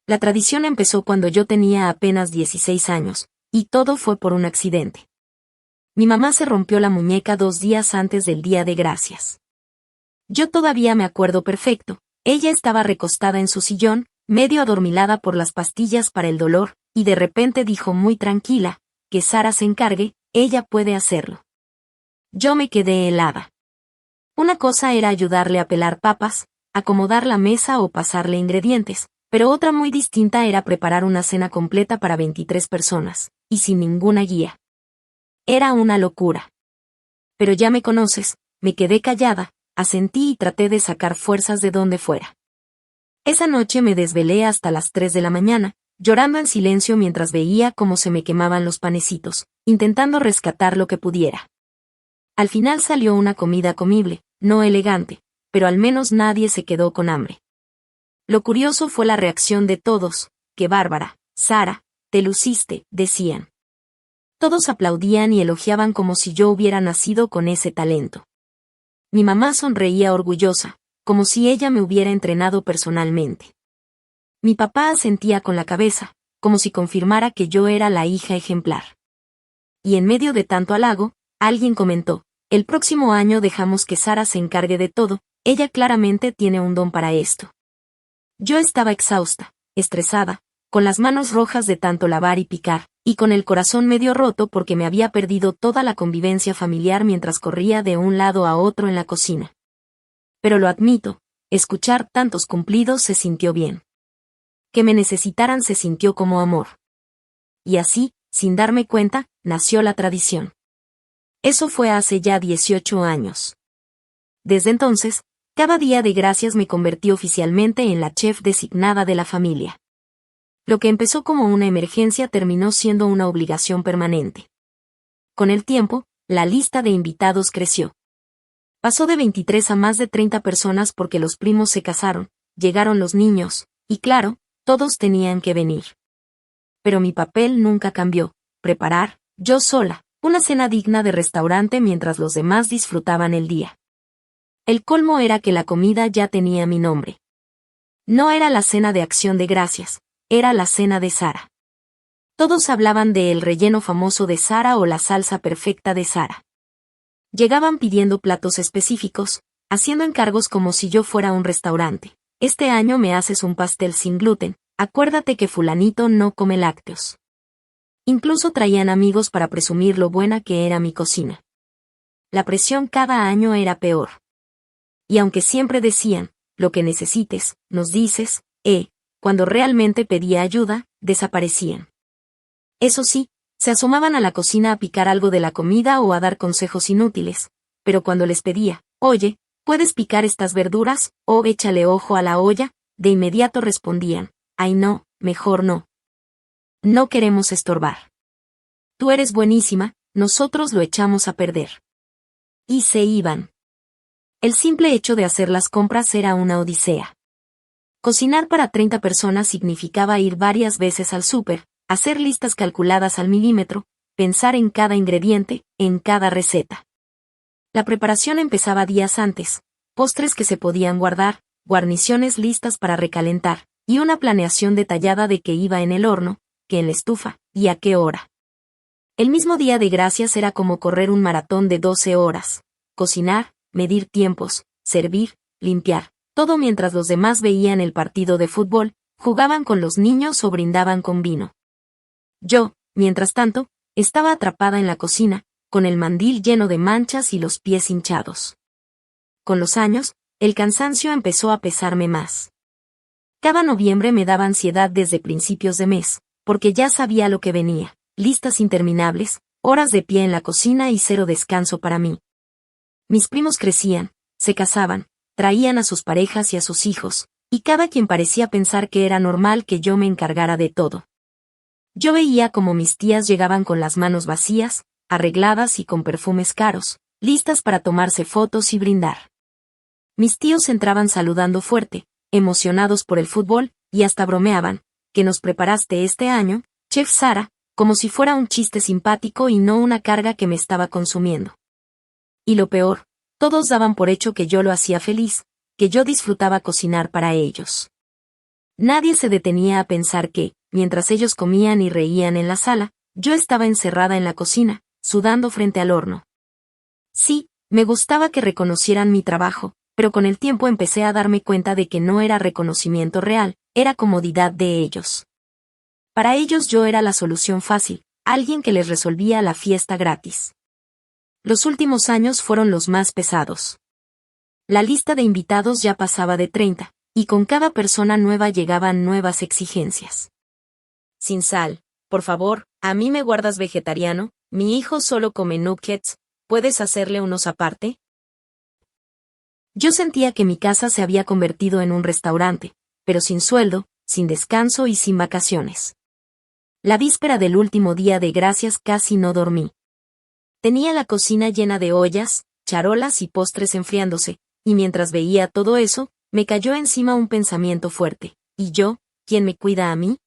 La tradición empezó cuando yo tenía apenas 16 años, y todo fue por un accidente. Mi mamá se rompió la muñeca 2 días antes del Día de Gracias. Yo todavía me acuerdo perfecto, ella estaba recostada en su sillón, medio adormilada por las pastillas para el dolor, y de repente dijo muy tranquila, que Sara se encargue, ella puede hacerlo. Yo me quedé helada. Una cosa era ayudarle a pelar papas, acomodar la mesa o pasarle ingredientes, pero otra muy distinta era preparar una cena completa para 23 personas, y sin ninguna guía. Era una locura. Pero ya me conoces, me quedé callada, asentí y traté de sacar fuerzas de donde fuera. Esa noche me desvelé hasta las 3 de la mañana, llorando en silencio mientras veía cómo se me quemaban los panecitos, intentando rescatar lo que pudiera. Al final salió una comida comible, no elegante, pero al menos nadie se quedó con hambre. Lo curioso fue la reacción de todos, ¡qué bárbara, Sara, te luciste!, decían. Todos aplaudían y elogiaban como si yo hubiera nacido con ese talento. Mi mamá sonreía orgullosa, como si ella me hubiera entrenado personalmente. Mi papá asentía con la cabeza, como si confirmara que yo era la hija ejemplar. Y en medio de tanto halago, alguien comentó, el próximo año dejamos que Sara se encargue de todo, ella claramente tiene un don para esto. Yo estaba exhausta, estresada, con las manos rojas de tanto lavar y picar, y con el corazón medio roto porque me había perdido toda la convivencia familiar mientras corría de un lado a otro en la cocina. Pero lo admito, escuchar tantos cumplidos se sintió bien. Que me necesitaran se sintió como amor. Y así, sin darme cuenta, nació la tradición. Eso fue hace ya 18 años. Desde entonces, cada Día de Gracias me convertí oficialmente en la chef designada de la familia. Lo que empezó como una emergencia terminó siendo una obligación permanente. Con el tiempo, la lista de invitados creció. Pasó de 23 a más de 30 personas porque los primos se casaron, llegaron los niños, y claro, todos tenían que venir. Pero mi papel nunca cambió, preparar, yo sola, una cena digna de restaurante mientras los demás disfrutaban el día. El colmo era que la comida ya tenía mi nombre. No era la cena de Acción de Gracias, era la cena de Sara. Todos hablaban de el relleno famoso de Sara o la salsa perfecta de Sara. Llegaban pidiendo platos específicos, haciendo encargos como si yo fuera un restaurante. Este año me haces un pastel sin gluten, acuérdate que fulanito no come lácteos. Incluso traían amigos para presumir lo buena que era mi cocina. La presión cada año era peor. Y aunque siempre decían, lo que necesites, nos dices, cuando realmente pedía ayuda, desaparecían. Eso sí, se asomaban a la cocina a picar algo de la comida o a dar consejos inútiles, pero cuando les pedía, oye, ¿puedes picar estas verduras? O échale ojo a la olla, de inmediato respondían, ay no, mejor no. No queremos estorbar. Tú eres buenísima, nosotros lo echamos a perder. Y se iban. El simple hecho de hacer las compras era una odisea. Cocinar para 30 personas significaba ir varias veces al súper, hacer listas calculadas al milímetro, pensar en cada ingrediente, en cada receta. La preparación empezaba días antes, postres que se podían guardar, guarniciones listas para recalentar, y una planeación detallada de qué iba en el horno, qué en la estufa, y a qué hora. El mismo Día de Gracias era como correr un maratón de 12 horas, cocinar, medir tiempos, servir, limpiar, todo mientras los demás veían el partido de fútbol, jugaban con los niños o brindaban con vino. Yo, mientras tanto, estaba atrapada en la cocina, con el mandil lleno de manchas y los pies hinchados. Con los años, el cansancio empezó a pesarme más. Cada noviembre me daba ansiedad desde principios de mes, porque ya sabía lo que venía, listas interminables, horas de pie en la cocina y cero descanso para mí. Mis primos crecían, se casaban, traían a sus parejas y a sus hijos, y cada quien parecía pensar que era normal que yo me encargara de todo. Yo veía como mis tías llegaban con las manos vacías, arregladas y con perfumes caros, listas para tomarse fotos y brindar. Mis tíos entraban saludando fuerte, emocionados por el fútbol, y hasta bromeaban, ¿qué nos preparaste este año, Chef Sara?, como si fuera un chiste simpático y no una carga que me estaba consumiendo. Y lo peor, todos daban por hecho que yo lo hacía feliz, que yo disfrutaba cocinar para ellos. Nadie se detenía a pensar que, mientras ellos comían y reían en la sala, yo estaba encerrada en la cocina, sudando frente al horno. Sí, me gustaba que reconocieran mi trabajo, pero con el tiempo empecé a darme cuenta de que no era reconocimiento real, era comodidad de ellos. Para ellos yo era la solución fácil, alguien que les resolvía la fiesta gratis. Los últimos años fueron los más pesados. La lista de invitados ya pasaba de 30, y con cada persona nueva llegaban nuevas exigencias. Sin sal, por favor, a mí me guardas vegetariano, mi hijo solo come nuggets, ¿puedes hacerle unos aparte? Yo sentía que mi casa se había convertido en un restaurante, pero sin sueldo, sin descanso y sin vacaciones. La víspera del último día de gracias casi no dormí. Tenía la cocina llena de ollas, charolas y postres enfriándose, y mientras veía todo eso, me cayó encima un pensamiento fuerte. ¿Y yo, quién me cuida a mí?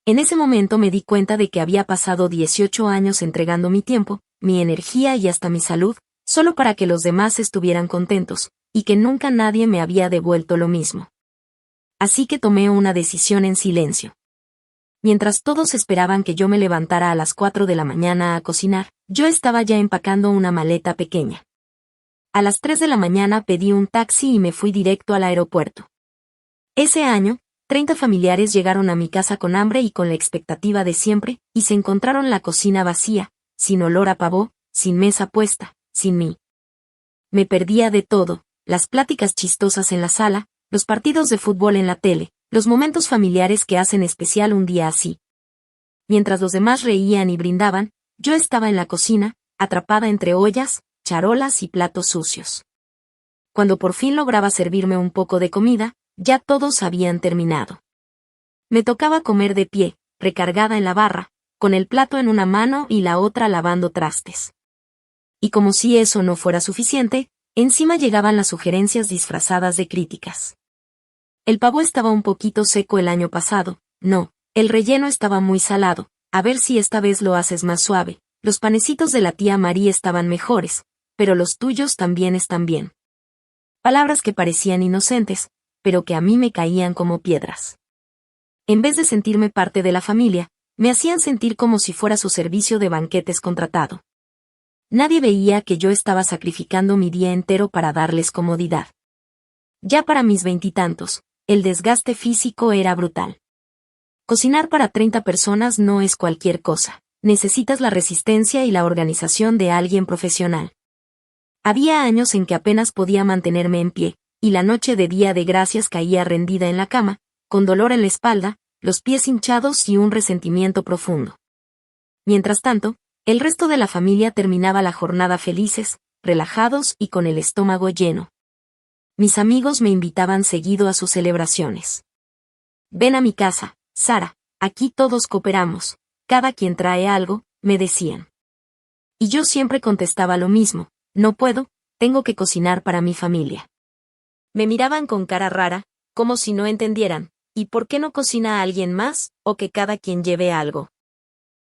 En ese momento me di cuenta de que había pasado 18 años entregando mi tiempo, mi energía y hasta mi salud, solo para que los demás estuvieran contentos, y que nunca nadie me había devuelto lo mismo. Así que tomé una decisión en silencio. Mientras todos esperaban que yo me levantara a las 4 de la mañana a cocinar, yo estaba ya empacando una maleta pequeña. A las 3 de la mañana pedí un taxi y me fui directo al aeropuerto. Ese año, 30 familiares llegaron a mi casa con hambre y con la expectativa de siempre, y se encontraron la cocina vacía, sin olor a pavó, sin mesa puesta, sin mí. Me perdía de todo, las pláticas chistosas en la sala, los partidos de fútbol en la tele, los momentos familiares que hacen especial un día así. Mientras los demás reían y brindaban, yo estaba en la cocina, atrapada entre ollas, charolas y platos sucios. Cuando por fin lograba servirme un poco de comida, ya todos habían terminado. Me tocaba comer de pie, recargada en la barra, con el plato en una mano y la otra lavando trastes. Y como si eso no fuera suficiente, encima llegaban las sugerencias disfrazadas de críticas. El pavo estaba un poquito seco el año pasado, no, el relleno estaba muy salado, a ver si esta vez lo haces más suave, los panecitos de la tía María estaban mejores, pero los tuyos también están bien. Palabras que parecían inocentes, pero que a mí me caían como piedras. En vez de sentirme parte de la familia, me hacían sentir como si fuera su servicio de banquetes contratado. Nadie veía que yo estaba sacrificando mi día entero para darles comodidad. Ya para mis 20 y tantos, el desgaste físico era brutal. Cocinar para 30 personas no es cualquier cosa, necesitas la resistencia y la organización de alguien profesional. Había años en que apenas podía mantenerme en pie, y la noche de Día de Gracias caía rendida en la cama, con dolor en la espalda, los pies hinchados y un resentimiento profundo. Mientras tanto, el resto de la familia terminaba la jornada felices, relajados y con el estómago lleno. Mis amigos me invitaban seguido a sus celebraciones. Ven a mi casa, Sara, aquí todos cooperamos, cada quien trae algo, me decían. Y yo siempre contestaba lo mismo, no puedo, tengo que cocinar para mi familia. Me miraban con cara rara, como si no entendieran, ¿y por qué no cocina a alguien más, o que cada quien lleve algo?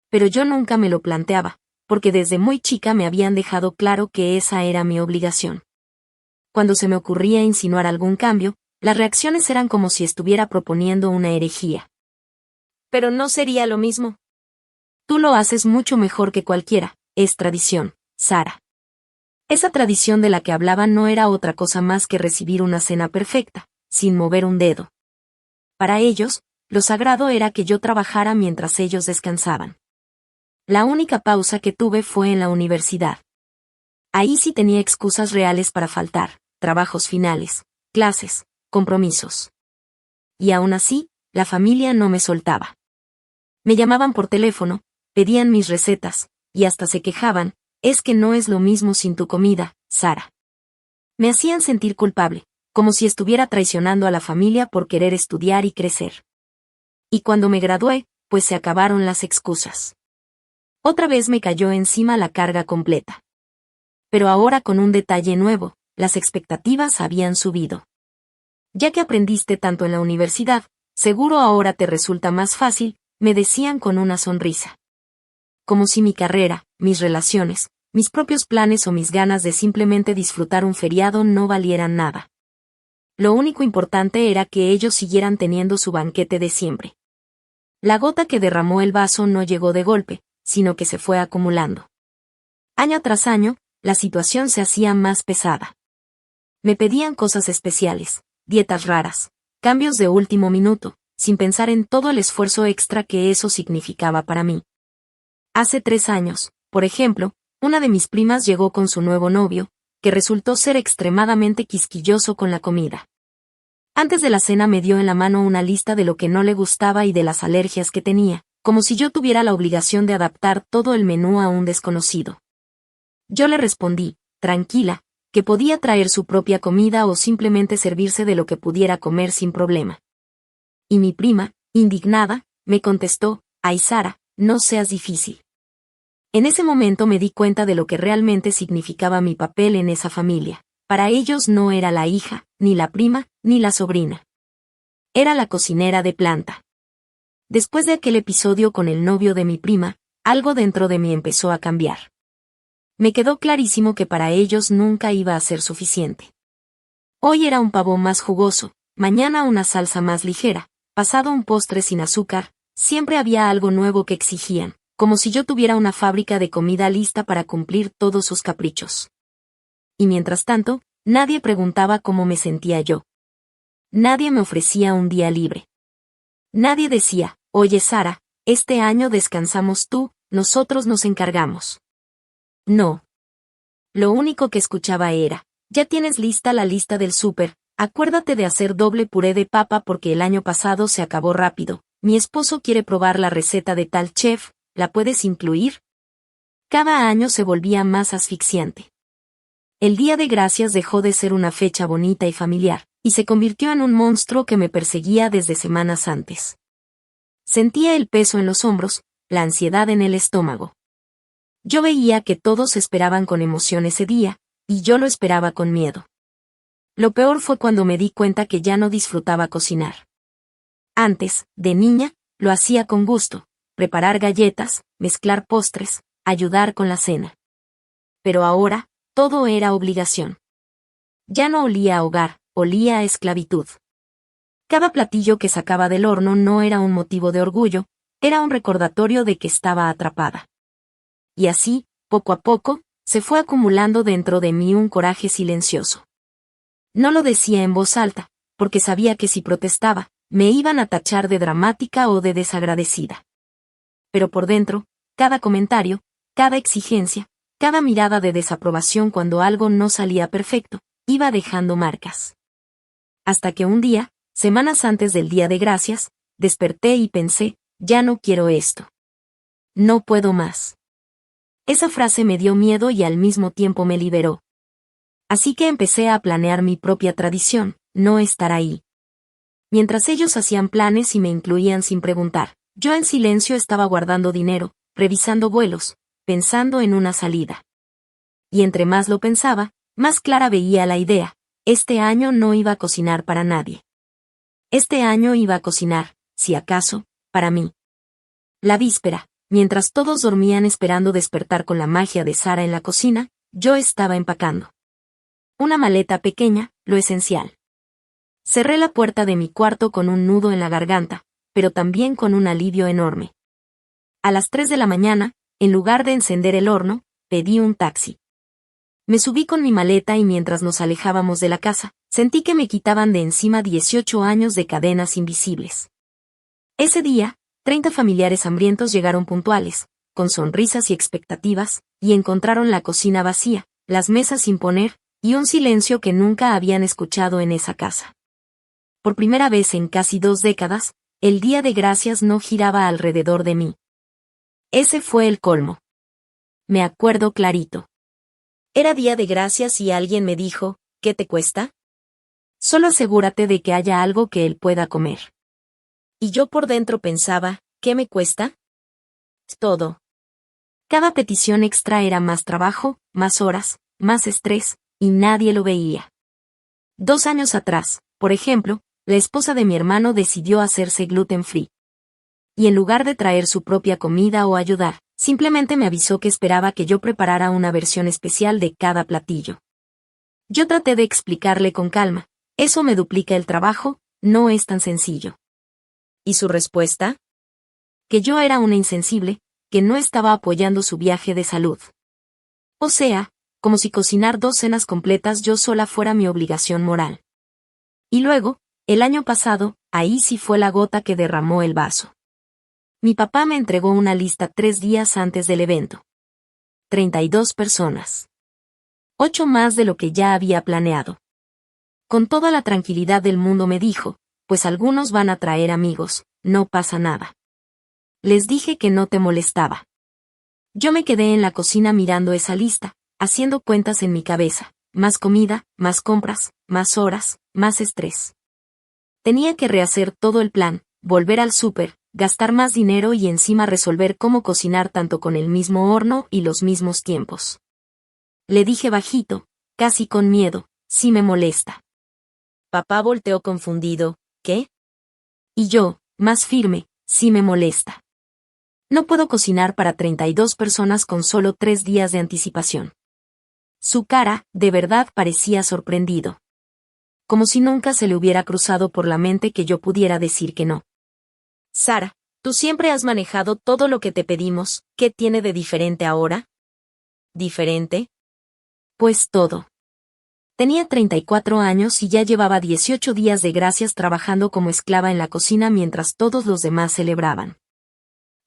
Pero yo nunca me lo planteaba, porque desde muy chica me habían dejado claro que esa era mi obligación. Cuando se me ocurría insinuar algún cambio, las reacciones eran como si estuviera proponiendo una herejía. Pero no sería lo mismo. Tú lo haces mucho mejor que cualquiera, es tradición, Sara. Esa tradición de la que hablaba no era otra cosa más que recibir una cena perfecta, sin mover un dedo. Para ellos, lo sagrado era que yo trabajara mientras ellos descansaban. La única pausa que tuve fue en la universidad. Ahí sí tenía excusas reales para faltar, trabajos finales, clases, compromisos. Y aún así, la familia no me soltaba. Me llamaban por teléfono, pedían mis recetas, y hasta se quejaban, es que no es lo mismo sin tu comida, Sara. Me hacían sentir culpable, como si estuviera traicionando a la familia por querer estudiar y crecer. Y cuando me gradué, pues se acabaron las excusas. Otra vez me cayó encima la carga completa. Pero ahora con un detalle nuevo, las expectativas habían subido. Ya que aprendiste tanto en la universidad, seguro ahora te resulta más fácil, me decían con una sonrisa. Como si mi carrera, mis relaciones, mis propios planes o mis ganas de simplemente disfrutar un feriado no valieran nada. Lo único importante era que ellos siguieran teniendo su banquete de siempre. La gota que derramó el vaso no llegó de golpe, sino que se fue acumulando. Año tras año, la situación se hacía más pesada. Me pedían cosas especiales, dietas raras, cambios de último minuto, sin pensar en todo el esfuerzo extra que eso significaba para mí. Hace 3 años, por ejemplo, una de mis primas llegó con su nuevo novio, que resultó ser extremadamente quisquilloso con la comida. Antes de la cena me dio en la mano una lista de lo que no le gustaba y de las alergias que tenía, como si yo tuviera la obligación de adaptar todo el menú a un desconocido. Yo le respondí, tranquila, que podía traer su propia comida o simplemente servirse de lo que pudiera comer sin problema. Y mi prima, indignada, me contestó, ay Sara, no seas difícil. En ese momento me di cuenta de lo que realmente significaba mi papel en esa familia. Para ellos no era la hija, ni la prima, ni la sobrina. Era la cocinera de planta. Después de aquel episodio con el novio de mi prima, algo dentro de mí empezó a cambiar. Me quedó clarísimo que para ellos nunca iba a ser suficiente. Hoy era un pavo más jugoso, mañana una salsa más ligera, pasado un postre sin azúcar, siempre había algo nuevo que exigían, como si yo tuviera una fábrica de comida lista para cumplir todos sus caprichos. Y mientras tanto, nadie preguntaba cómo me sentía yo. Nadie me ofrecía un día libre. Nadie decía, oye Sara, este año descansamos tú, nosotros nos encargamos. No. Lo único que escuchaba era, ya tienes lista la lista del súper, acuérdate de hacer doble puré de papa porque el año pasado se acabó rápido, mi esposo quiere probar la receta de tal chef, ¿la puedes incluir? Cada año se volvía más asfixiante. El Día de Gracias dejó de ser una fecha bonita y familiar, y se convirtió en un monstruo que me perseguía desde semanas antes. Sentía el peso en los hombros, la ansiedad en el estómago. Yo veía que todos esperaban con emoción ese día, y yo lo esperaba con miedo. Lo peor fue cuando me di cuenta que ya no disfrutaba cocinar. Antes, de niña, lo hacía con gusto, preparar galletas, mezclar postres, ayudar con la cena. Pero ahora, todo era obligación. Ya no olía a hogar, olía a esclavitud. Cada platillo que sacaba del horno no era un motivo de orgullo, era un recordatorio de que estaba atrapada. Y así, poco a poco, se fue acumulando dentro de mí un coraje silencioso. No lo decía en voz alta, porque sabía que si protestaba, me iban a tachar de dramática o de desagradecida. Pero por dentro, cada comentario, cada exigencia, cada mirada de desaprobación cuando algo no salía perfecto, iba dejando marcas. Hasta que un día, semanas antes del Día de Gracias, desperté y pensé, ya no quiero esto. No puedo más. Esa frase me dio miedo y al mismo tiempo me liberó. Así que empecé a planear mi propia tradición, no estar ahí. Mientras ellos hacían planes y me incluían sin preguntar, yo en silencio estaba guardando dinero, revisando vuelos, pensando en una salida. Y entre más lo pensaba, más clara veía la idea, este año no iba a cocinar para nadie. Este año iba a cocinar, si acaso, para mí. La víspera, mientras todos dormían esperando despertar con la magia de Sara en la cocina, yo estaba empacando. Una maleta pequeña, lo esencial. Cerré la puerta de mi cuarto con un nudo en la garganta, pero también con un alivio enorme. A las 3 de la mañana, en lugar de encender el horno, pedí un taxi. Me subí con mi maleta y mientras nos alejábamos de la casa, sentí que me quitaban de encima 18 años de cadenas invisibles. Ese día, 30 familiares hambrientos llegaron puntuales, con sonrisas y expectativas, y encontraron la cocina vacía, las mesas sin poner, y un silencio que nunca habían escuchado en esa casa. Por primera vez en casi 2 décadas, el Día de Gracias no giraba alrededor de mí. Ese fue el colmo. Me acuerdo clarito. Era Día de Gracias y alguien me dijo, ¿qué te cuesta? Solo asegúrate de que haya algo que él pueda comer. Y yo por dentro pensaba, ¿qué me cuesta? Todo. Cada petición extra era más trabajo, más horas, más estrés, y nadie lo veía. 2 años atrás, por ejemplo, la esposa de mi hermano decidió hacerse gluten free. Y en lugar de traer su propia comida o ayudar, simplemente me avisó que esperaba que yo preparara una versión especial de cada platillo. Yo traté de explicarle con calma, Eso me duplica el trabajo, no es tan sencillo. ¿Y su respuesta? Que yo era una insensible, que no estaba apoyando su viaje de salud. O sea, como si cocinar 2 cenas completas yo sola fuera mi obligación moral. Y luego, el año pasado, ahí sí fue la gota que derramó el vaso. Mi papá me entregó una lista 3 días antes del evento. 32 personas. 8 más de lo que ya había planeado. Con toda la tranquilidad del mundo me dijo, pues algunos van a traer amigos, no pasa nada. Les dije que no te molestaba. Yo me quedé en la cocina mirando esa lista, haciendo cuentas en mi cabeza, más comida, más compras, más horas, más estrés. Tenía que rehacer todo el plan, volver al súper, gastar más dinero y encima resolver cómo cocinar tanto con el mismo horno y los mismos tiempos. Le dije bajito, casi con miedo, sí me molesta. Papá volteó confundido, ¿qué? Y yo, más firme, sí me molesta. No puedo cocinar para 32 personas con solo 3 días de anticipación. Su cara, de verdad, parecía sorprendido. Como si nunca se le hubiera cruzado por la mente que yo pudiera decir que no. Sara, tú siempre has manejado todo lo que te pedimos, ¿qué tiene de diferente ahora? ¿Diferente? Pues todo. Tenía 34 años y ya llevaba 18 días de gracias trabajando como esclava en la cocina mientras todos los demás celebraban.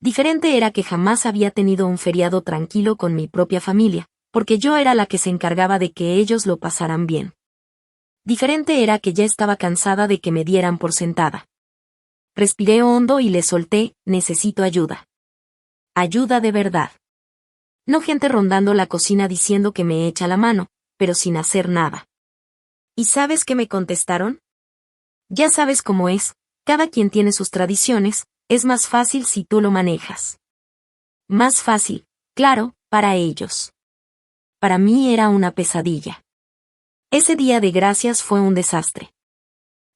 Diferente era que jamás había tenido un feriado tranquilo con mi propia familia, porque yo era la que se encargaba de que ellos lo pasaran bien. Diferente era que ya estaba cansada de que me dieran por sentada. Respiré hondo y le solté, necesito ayuda. Ayuda de verdad. No gente rondando la cocina diciendo que me echa la mano, pero sin hacer nada. ¿Y sabes qué me contestaron? Ya sabes cómo es, cada quien tiene sus tradiciones, es más fácil si tú lo manejas. Más fácil, claro, para ellos. Para mí era una pesadilla. Ese día de gracias fue un desastre.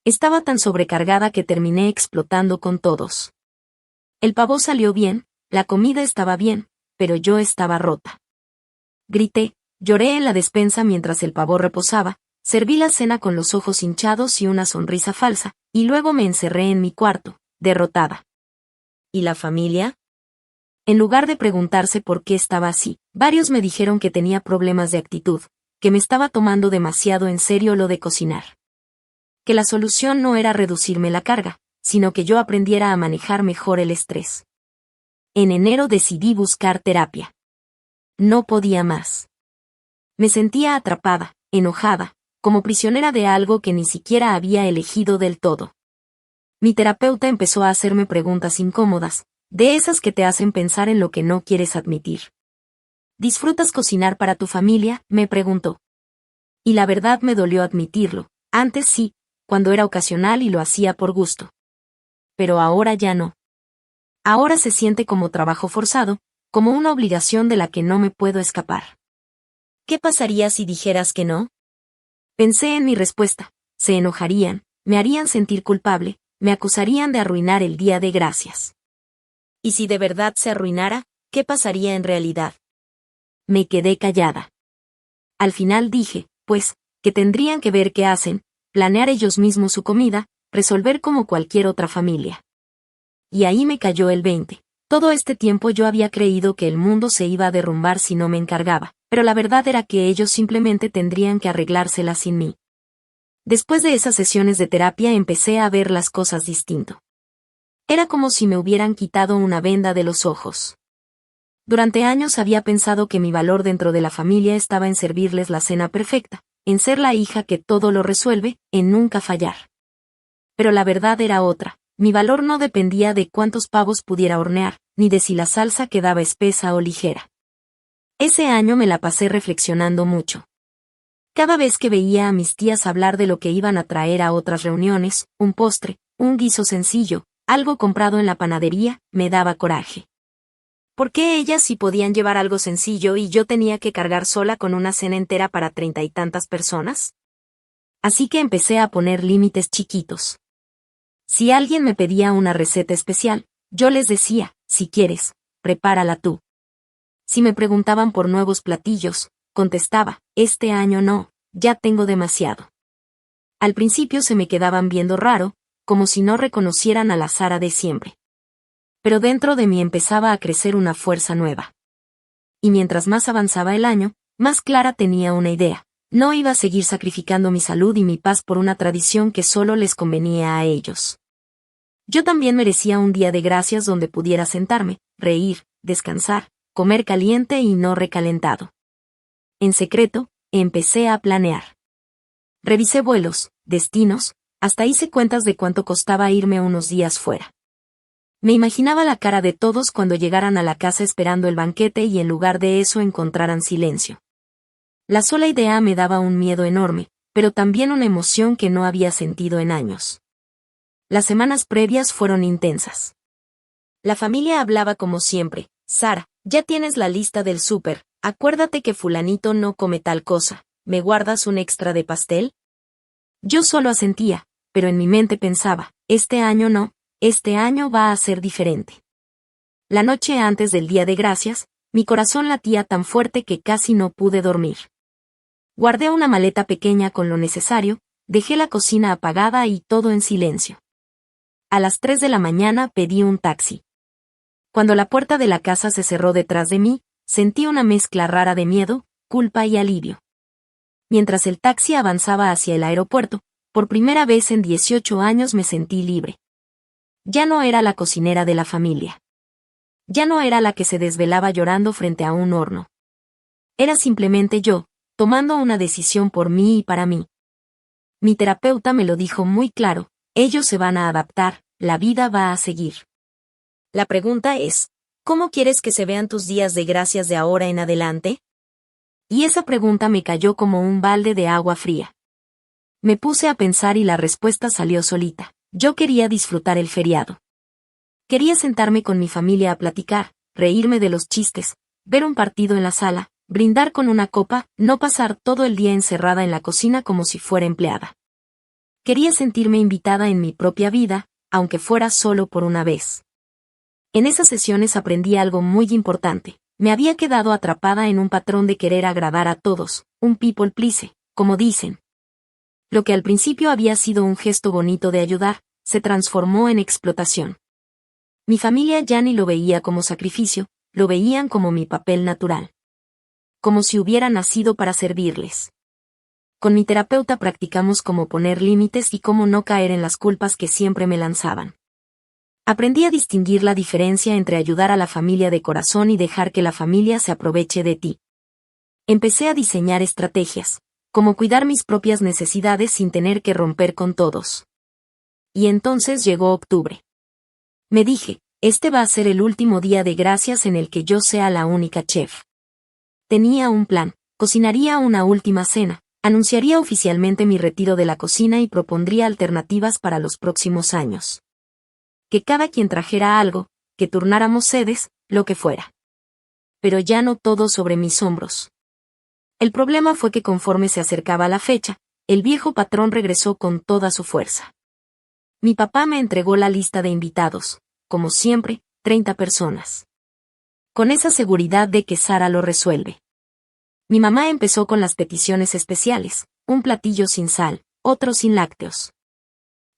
Estaba tan sobrecargada que terminé explotando con todos. El pavo salió bien, la comida estaba bien, pero yo estaba rota. Grité, lloré en la despensa mientras el pavo reposaba, serví la cena con los ojos hinchados y una sonrisa falsa, y luego me encerré en mi cuarto, derrotada. ¿Y la familia? En lugar de preguntarse por qué estaba así, varios me dijeron que tenía problemas de actitud, que me estaba tomando demasiado en serio lo de cocinar. Que la solución no era reducirme la carga, sino que yo aprendiera a manejar mejor el estrés. En enero decidí buscar terapia. No podía más. Me sentía atrapada, enojada, como prisionera de algo que ni siquiera había elegido del todo. Mi terapeuta empezó a hacerme preguntas incómodas, de esas que te hacen pensar en lo que no quieres admitir. ¿Disfrutas cocinar para tu familia?, me preguntó. Y la verdad me dolió admitirlo, antes sí, cuando era ocasional y lo hacía por gusto. Pero ahora ya no. Ahora se siente como trabajo forzado, como una obligación de la que no me puedo escapar. ¿Qué pasaría si dijeras que no? Pensé en mi respuesta, se enojarían, me harían sentir culpable, me acusarían de arruinar el día de gracias. ¿Y si de verdad se arruinara, qué pasaría en realidad? Me quedé callada. Al final dije, pues, que tendrían que ver qué hacen, planear ellos mismos su comida, resolver como cualquier otra familia. Y ahí me cayó el 20. Todo este tiempo yo había creído que el mundo se iba a derrumbar si no me encargaba, pero la verdad era que ellos simplemente tendrían que arreglársela sin mí. Después de esas sesiones de terapia empecé a ver las cosas distinto. Era como si me hubieran quitado una venda de los ojos. Durante años había pensado que mi valor dentro de la familia estaba en servirles la cena perfecta, en ser la hija que todo lo resuelve, en nunca fallar. Pero la verdad era otra, mi valor no dependía de cuántos pavos pudiera hornear, ni de si la salsa quedaba espesa o ligera. Ese año me la pasé reflexionando mucho. Cada vez que veía a mis tías hablar de lo que iban a traer a otras reuniones, un postre, un guiso sencillo, algo comprado en la panadería, me daba coraje. ¿Por qué ellas sí podían llevar algo sencillo y yo tenía que cargar sola con una cena entera para 30 y tantas personas? Así que empecé a poner límites chiquitos. Si alguien me pedía una receta especial, yo les decía, si quieres, prepárala tú. Si me preguntaban por nuevos platillos, contestaba, este año no, ya tengo demasiado. Al principio se me quedaban viendo raro, como si no reconocieran a la Sara de siempre. Pero dentro de mí empezaba a crecer una fuerza nueva. Y mientras más avanzaba el año, más clara tenía una idea. No iba a seguir sacrificando mi salud y mi paz por una tradición que solo les convenía a ellos. Yo también merecía un día de gracias donde pudiera sentarme, reír, descansar, comer caliente y no recalentado. En secreto, empecé a planear. Revisé vuelos, destinos, hasta hice cuentas de cuánto costaba irme unos días fuera. Me imaginaba la cara de todos cuando llegaran a la casa esperando el banquete y en lugar de eso encontraran silencio. La sola idea me daba un miedo enorme, pero también una emoción que no había sentido en años. Las semanas previas fueron intensas. La familia hablaba como siempre. Sara, ya tienes la lista del súper, acuérdate que fulanito no come tal cosa, ¿me guardas un extra de pastel? Yo solo asentía, pero en mi mente pensaba, este año no. Este año va a ser diferente. La noche antes del Día de Gracias, mi corazón latía tan fuerte que casi no pude dormir. Guardé una maleta pequeña con lo necesario, dejé la cocina apagada y todo en silencio. A las 3 de la mañana pedí un taxi. Cuando la puerta de la casa se cerró detrás de mí, sentí una mezcla rara de miedo, culpa y alivio. Mientras el taxi avanzaba hacia el aeropuerto, por primera vez en 18 años me sentí libre. Ya no era la cocinera de la familia. Ya no era la que se desvelaba llorando frente a un horno. Era simplemente yo, tomando una decisión por mí y para mí. Mi terapeuta me lo dijo muy claro, ellos se van a adaptar, la vida va a seguir. La pregunta es, ¿cómo quieres que se vean tus días de gracias de ahora en adelante? Y esa pregunta me cayó como un balde de agua fría. Me puse a pensar y la respuesta salió solita. Yo quería disfrutar el feriado. Quería sentarme con mi familia a platicar, reírme de los chistes, ver un partido en la sala, brindar con una copa, no pasar todo el día encerrada en la cocina como si fuera empleada. Quería sentirme invitada en mi propia vida, aunque fuera solo por una vez. En esas sesiones aprendí algo muy importante. Me había quedado atrapada en un patrón de querer agradar a todos, un people please, como dicen. Lo que al principio había sido un gesto bonito de ayudar, se transformó en explotación. Mi familia ya ni lo veía como sacrificio, lo veían como mi papel natural. Como si hubiera nacido para servirles. Con mi terapeuta practicamos cómo poner límites y cómo no caer en las culpas que siempre me lanzaban. Aprendí a distinguir la diferencia entre ayudar a la familia de corazón y dejar que la familia se aproveche de ti. Empecé a diseñar estrategias, como cuidar mis propias necesidades sin tener que romper con todos. Y entonces llegó octubre. Me dije, este va a ser el último día de gracias en el que yo sea la única chef. Tenía un plan, cocinaría una última cena, anunciaría oficialmente mi retiro de la cocina y propondría alternativas para los próximos años. Que cada quien trajera algo, que turnáramos sedes, lo que fuera. Pero ya no todo sobre mis hombros. El problema fue que conforme se acercaba la fecha, el viejo patrón regresó con toda su fuerza. Mi papá me entregó la lista de invitados, como siempre, 30 personas. Con esa seguridad de que Sara lo resuelve. Mi mamá empezó con las peticiones especiales, un platillo sin sal, otro sin lácteos.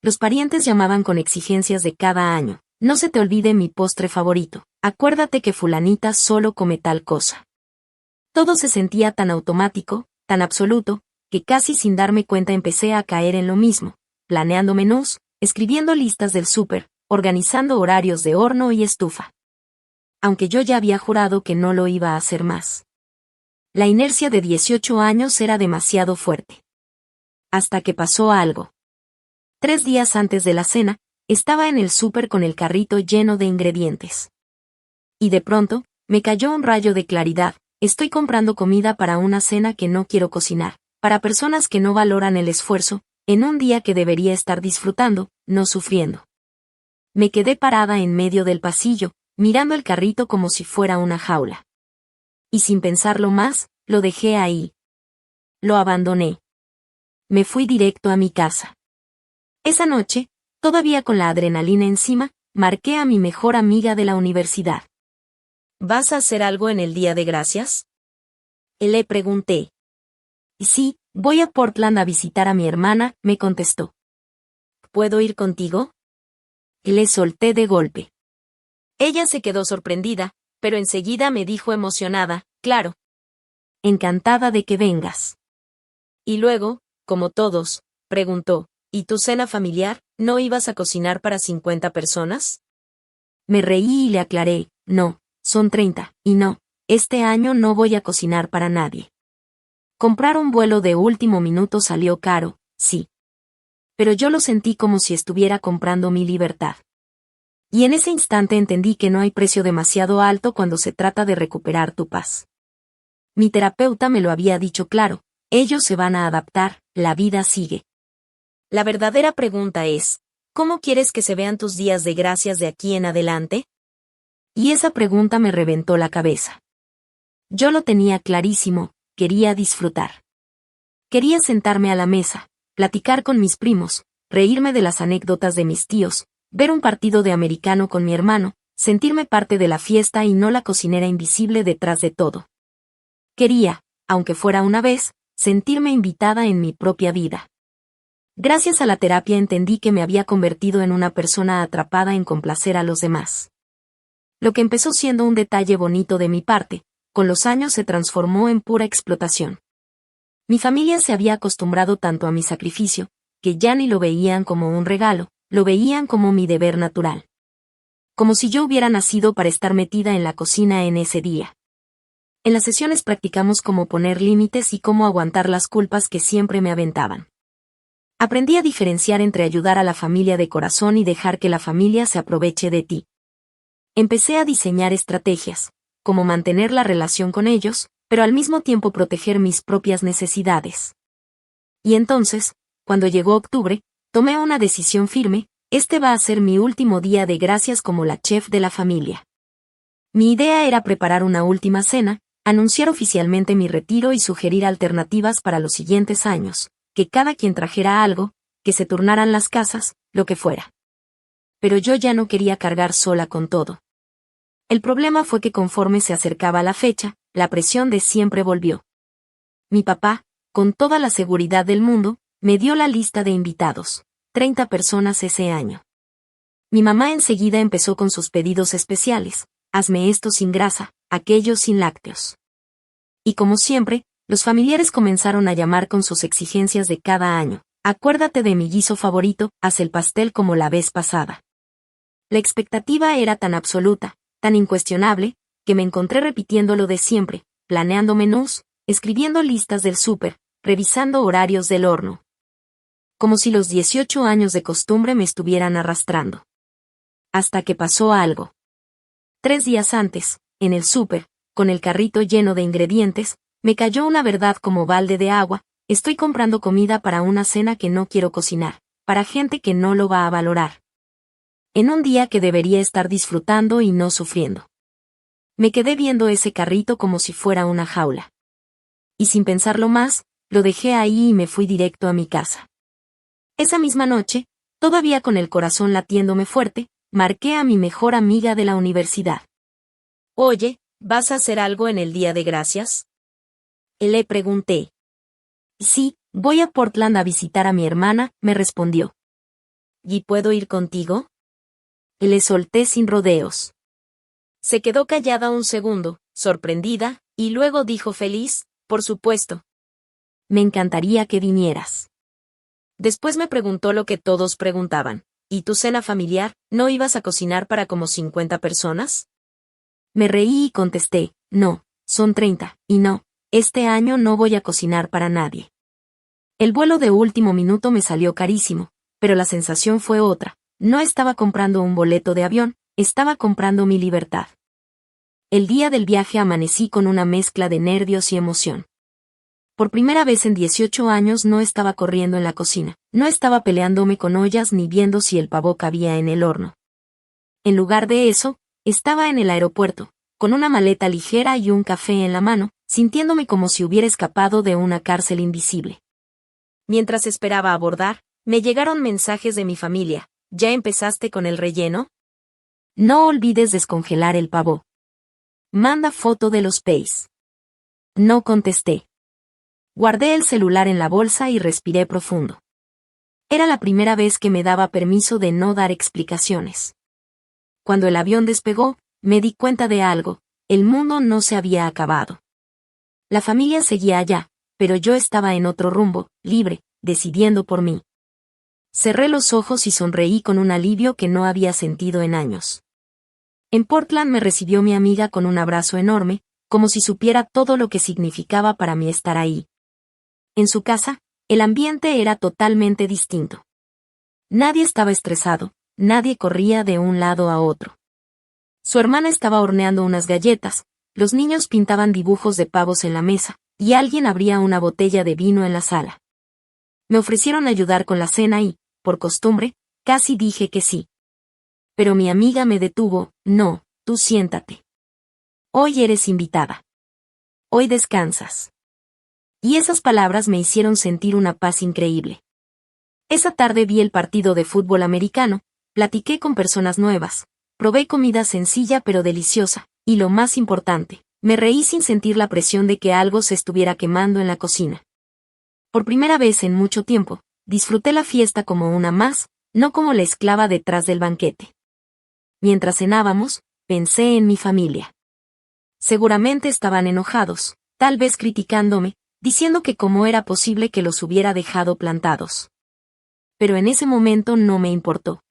Los parientes llamaban con exigencias de cada año. No se te olvide mi postre favorito, acuérdate que fulanita solo come tal cosa. Todo se sentía tan automático, tan absoluto, que casi sin darme cuenta empecé a caer en lo mismo, planeando menús, escribiendo listas del súper, organizando horarios de horno y estufa. Aunque yo ya había jurado que no lo iba a hacer más. La inercia de 18 años era demasiado fuerte. Hasta que pasó algo. 3 días antes de la cena, estaba en el súper con el carrito lleno de ingredientes. Y de pronto, me cayó un rayo de claridad, estoy comprando comida para una cena que no quiero cocinar, para personas que no valoran el esfuerzo, en un día que debería estar disfrutando, no sufriendo. Me quedé parada en medio del pasillo, mirando el carrito como si fuera una jaula. Y sin pensarlo más, lo dejé ahí. Lo abandoné. Me fui directo a mi casa. Esa noche, todavía con la adrenalina encima, marqué a mi mejor amiga de la universidad. ¿Vas a hacer algo en el Día de Gracias? Le pregunté. Sí, voy a Portland a visitar a mi hermana, me contestó. ¿Puedo ir contigo? Le solté de golpe. Ella se quedó sorprendida, pero enseguida me dijo emocionada, claro. Encantada de que vengas. Y luego, como todos, preguntó, ¿y tu cena familiar, no ibas a cocinar para 50 personas? Me reí y le aclaré, no, son 30, y no, este año no voy a cocinar para nadie. Comprar un vuelo de último minuto salió caro, sí. Pero yo lo sentí como si estuviera comprando mi libertad. Y en ese instante entendí que no hay precio demasiado alto cuando se trata de recuperar tu paz. Mi terapeuta me lo había dicho claro, ellos se van a adaptar, la vida sigue. La verdadera pregunta es, ¿cómo quieres que se vean tus días de gracias de aquí en adelante? Y esa pregunta me reventó la cabeza. Yo lo tenía clarísimo, quería disfrutar. Quería sentarme a la mesa, platicar con mis primos, reírme de las anécdotas de mis tíos, ver un partido de americano con mi hermano, sentirme parte de la fiesta y no la cocinera invisible detrás de todo. Quería, aunque fuera una vez, sentirme invitada en mi propia vida. Gracias a la terapia entendí que me había convertido en una persona atrapada en complacer a los demás. Lo que empezó siendo un detalle bonito de mi parte, con los años se transformó en pura explotación. Mi familia se había acostumbrado tanto a mi sacrificio, que ya ni lo veían como un regalo, lo veían como mi deber natural. Como si yo hubiera nacido para estar metida en la cocina en ese día. En las sesiones practicamos cómo poner límites y cómo aguantar las culpas que siempre me aventaban. Aprendí a diferenciar entre ayudar a la familia de corazón y dejar que la familia se aproveche de ti. Empecé a diseñar estrategias, como mantener la relación con ellos, pero al mismo tiempo proteger mis propias necesidades. Y entonces, cuando llegó octubre, tomé una decisión firme, este va a ser mi último día de gracias como la chef de la familia. Mi idea era preparar una última cena, anunciar oficialmente mi retiro y sugerir alternativas para los siguientes años, que cada quien trajera algo, que se turnaran las casas, lo que fuera. Pero yo ya no quería cargar sola con todo. El problema fue que conforme se acercaba la fecha, la presión de siempre volvió. Mi papá, con toda la seguridad del mundo, me dio la lista de invitados, 30 personas ese año. Mi mamá enseguida empezó con sus pedidos especiales, hazme esto sin grasa, aquello sin lácteos. Y como siempre, los familiares comenzaron a llamar con sus exigencias de cada año, acuérdate de mi guiso favorito, haz el pastel como la vez pasada. La expectativa era tan absoluta, tan incuestionable, que me encontré repitiendo lo de siempre, planeando menús, escribiendo listas del súper, revisando horarios del horno. Como si los 18 años de costumbre me estuvieran arrastrando. Hasta que pasó algo. 3 días antes, en el súper, con el carrito lleno de ingredientes, me cayó una verdad como balde de agua, estoy comprando comida para una cena que no quiero cocinar, para gente que no lo va a valorar. En un día que debería estar disfrutando y no sufriendo. Me quedé viendo ese carrito como si fuera una jaula. Y sin pensarlo más, lo dejé ahí y me fui directo a mi casa. Esa misma noche, todavía con el corazón latiéndome fuerte, marqué a mi mejor amiga de la universidad. Oye, ¿vas a hacer algo en el Día de Gracias? Le pregunté. Sí, voy a Portland a visitar a mi hermana, me respondió. ¿Y puedo ir contigo? Le solté sin rodeos. Se quedó callada un segundo, sorprendida, y luego dijo feliz, por supuesto. Me encantaría que vinieras. Después me preguntó lo que todos preguntaban. ¿Y tu cena familiar, no ibas a cocinar para como 50 personas? Me reí y contesté, no, son 30, y no, este año no voy a cocinar para nadie. El vuelo de último minuto me salió carísimo, pero la sensación fue otra. No estaba comprando un boleto de avión, estaba comprando mi libertad. El día del viaje amanecí con una mezcla de nervios y emoción. Por primera vez en 18 años no estaba corriendo en la cocina, no estaba peleándome con ollas ni viendo si el pavo cabía en el horno. En lugar de eso, estaba en el aeropuerto, con una maleta ligera y un café en la mano, sintiéndome como si hubiera escapado de una cárcel invisible. Mientras esperaba abordar, me llegaron mensajes de mi familia. ¿Ya empezaste con el relleno? No olvides descongelar el pavo. Manda foto de los peis. No contesté. Guardé el celular en la bolsa y respiré profundo. Era la primera vez que me daba permiso de no dar explicaciones. Cuando el avión despegó, me di cuenta de algo: el mundo no se había acabado. La familia seguía allá, pero yo estaba en otro rumbo, libre, decidiendo por mí. Cerré los ojos y sonreí con un alivio que no había sentido en años. En Portland me recibió mi amiga con un abrazo enorme, como si supiera todo lo que significaba para mí estar ahí. En su casa, el ambiente era totalmente distinto. Nadie estaba estresado, nadie corría de un lado a otro. Su hermana estaba horneando unas galletas, los niños pintaban dibujos de pavos en la mesa, y alguien abría una botella de vino en la sala. Me ofrecieron ayudar con la cena y, por costumbre, casi dije que sí. Pero mi amiga me detuvo: no, tú siéntate. Hoy eres invitada. Hoy descansas. Y esas palabras me hicieron sentir una paz increíble. Esa tarde vi el partido de fútbol americano, platiqué con personas nuevas, probé comida sencilla pero deliciosa, y lo más importante, me reí sin sentir la presión de que algo se estuviera quemando en la cocina. Por primera vez en mucho tiempo, disfruté la fiesta como una más, no como la esclava detrás del banquete. Mientras cenábamos, pensé en mi familia. Seguramente estaban enojados, tal vez criticándome, diciendo que cómo era posible que los hubiera dejado plantados. Pero en ese momento no me importó.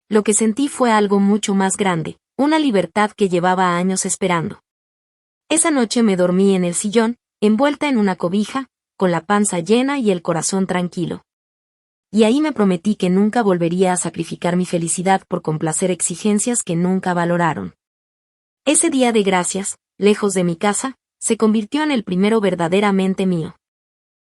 Lo que sentí fue algo mucho más grande, una libertad que llevaba años esperando. Esa noche me dormí en el sillón, envuelta en una cobija, con la panza llena y el corazón tranquilo. Y ahí me prometí que nunca volvería a sacrificar mi felicidad por complacer exigencias que nunca valoraron. Ese día de gracias, lejos de mi casa, se convirtió en el primero verdaderamente mío.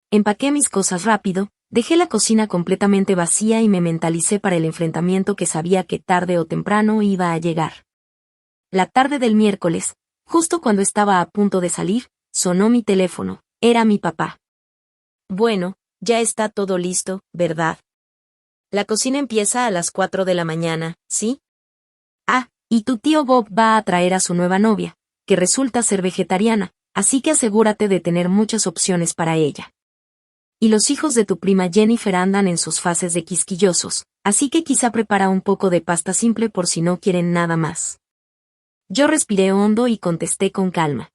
Empaqué mis cosas rápido, dejé la cocina completamente vacía y me mentalicé para el enfrentamiento que sabía que tarde o temprano iba a llegar. La tarde del miércoles, justo cuando estaba a punto de salir, sonó mi teléfono. Era mi papá. Bueno, ya está todo listo, ¿verdad? La cocina empieza a las 4 de la mañana, ¿sí? Ah, y tu tío Bob va a traer a su nueva novia, que resulta ser vegetariana, así que asegúrate de tener muchas opciones para ella. Y los hijos de tu prima Jennifer andan en sus fases de quisquillosos, así que quizá prepara un poco de pasta simple por si no quieren nada más. Yo respiré hondo y contesté con calma.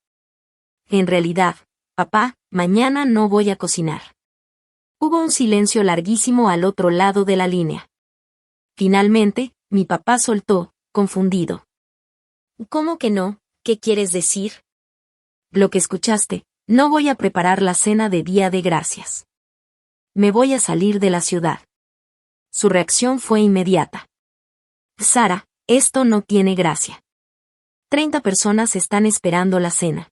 En realidad, papá, mañana no voy a cocinar. Hubo un silencio larguísimo al otro lado de la línea. Finalmente, mi papá soltó, confundido. ¿Cómo que no? ¿Qué quieres decir? Lo que escuchaste: no voy a preparar la cena de Día de Gracias. Me voy a salir de la ciudad. Su reacción fue inmediata. Sara, esto no tiene gracia. 30 personas están esperando la cena.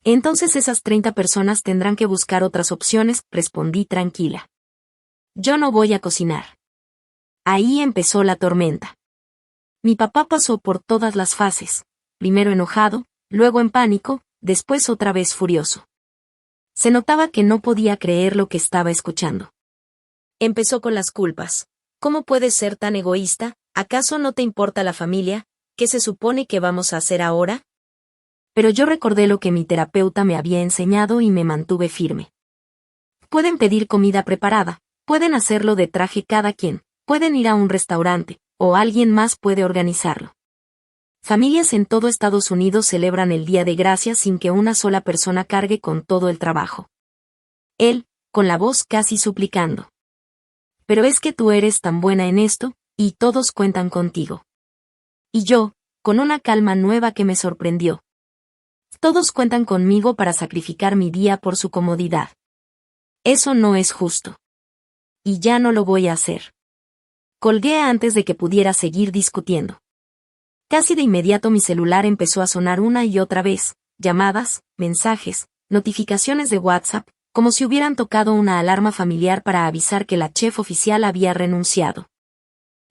Entonces esas 30 personas tendrán que buscar otras opciones, respondí tranquila. Yo no voy a cocinar. Ahí empezó la tormenta. Mi papá pasó por todas las fases, primero enojado, luego en pánico, después otra vez furioso. Se notaba que no podía creer lo que estaba escuchando. Empezó con las culpas. ¿Cómo puedes ser tan egoísta? ¿Acaso no te importa la familia? ¿Qué se supone que vamos a hacer ahora? Pero yo recordé lo que mi terapeuta me había enseñado y me mantuve firme. Pueden pedir comida preparada, pueden hacerlo de traje cada quien, pueden ir a un restaurante, o alguien más puede organizarlo. Familias en todo Estados Unidos celebran el Día de Gracias sin que una sola persona cargue con todo el trabajo. Él, con la voz casi suplicando. Pero es que tú eres tan buena en esto, y todos cuentan contigo. Y yo, con una calma nueva que me sorprendió. Todos cuentan conmigo para sacrificar mi día por su comodidad. Eso no es justo. Y ya no lo voy a hacer. Colgué antes de que pudiera seguir discutiendo. Casi de inmediato mi celular empezó a sonar una y otra vez, llamadas, mensajes, notificaciones de WhatsApp, como si hubieran tocado una alarma familiar para avisar que la chef oficial había renunciado.